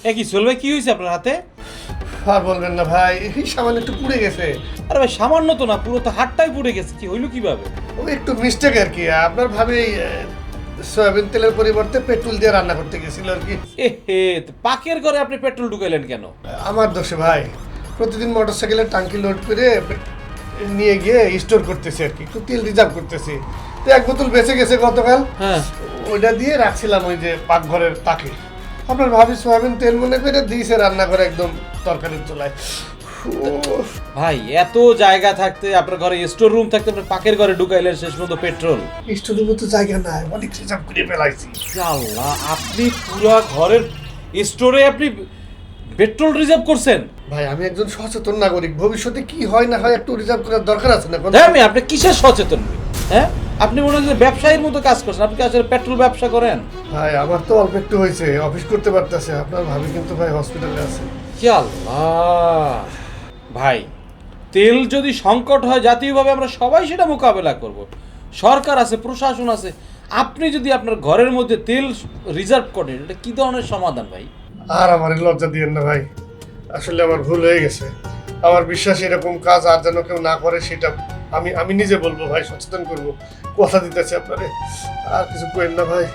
কি চলবে, কি হয়েছে আপনার হাতে? আর বলবেন না ভাই, এই সামান্য একটু পুড়ে গেছে। আরে ভাই সামান্য তো না, পুরো তো হাতটাই পুড়ে গেছে, কি হইলো কিভাবে? ও একটু মিস্টেক আর কি, আপনার ভাবি সয়াবিন তেলের পরিবর্তে পেট্রোল দিয়ে রান্না করতে গেছিল আর কি। হে, তো পাকের ঘরে আপনি পেট্রোল ঢুকাইলেন কেন? আমার দোষে ভাই, প্রতিদিন মোটরসাইকেলের টাঙ্কি লোড করে নিয়ে গিয়ে স্টোর করতেছি আর কি, একটু তেল রিজার্ভ করতেছি। তো এক বোতল বেঁচে গেছে গতকাল, হ্যাঁ। ওইটা দিয়ে রাখছিলাম ওই যে পাকঘরের তাকে। আপনার ভাবি সয়াবিন তেল মনে করে দিয়েছে রান্না করে একদম তরকারির চুলায়। ভাই এত জায়গা থাকতে, আপনার ঘরে স্টোর রুম থাকতে আপনার পাকের ঘরে ঢুকাইলেন শেষ পর্যন্ত পেট্রোল? স্টোরের মতো জায়গা নাই, অনেক রিজার্ভ করে ফেলাইছি। আল্লাহ, আপনি পুরো ঘরের স্টোরে আপনি পেট্রোল রিজার্ভ করছেন? ভাই আমি একজন সচেতন নাগরিক, ভবিষ্যতে কি হয় না হয় একটু রিজার্ভ করার দরকার আছে না? আমি আপনি কিসের সচেতন? হ্যাঁ, আপনি মনে হচ্ছে ব্যবসায়ীর মতো কাজ করছেন, আপনি কি আসলে পেট্রোল ব্যবসা করেন? ভাই আমার তো অল্প একটু হয়েছে, অফিস করতে পারতেছে, আপনার ভাবি কিন্তু ভাই হসপিটালে আছে। কি আল্লাহ! ভাই তেল যদি সংকট হয় জাতীয়ভাবে আমরা সবাই সেটা মোকাবেলা করব। সরকার আছে, প্রশাসন আছে। আপনি যদি আপনার ঘরের মধ্যে তেল রিজার্ভ করেন, এটা কি ধরনের সমাধান ভাই? আর আমার লজ্জা দিয়েন না ভাই, আসলে আমার ভুল হয়ে গেছে। আমার বিশ্বাস এরকম কাজ আর যেন কেউ না করে, সেটা আমি আমি নিজে বলবো ভাই, সচেতন করব, কথা দিতেছি আপনারে। আর কিছু করেন না ভাই।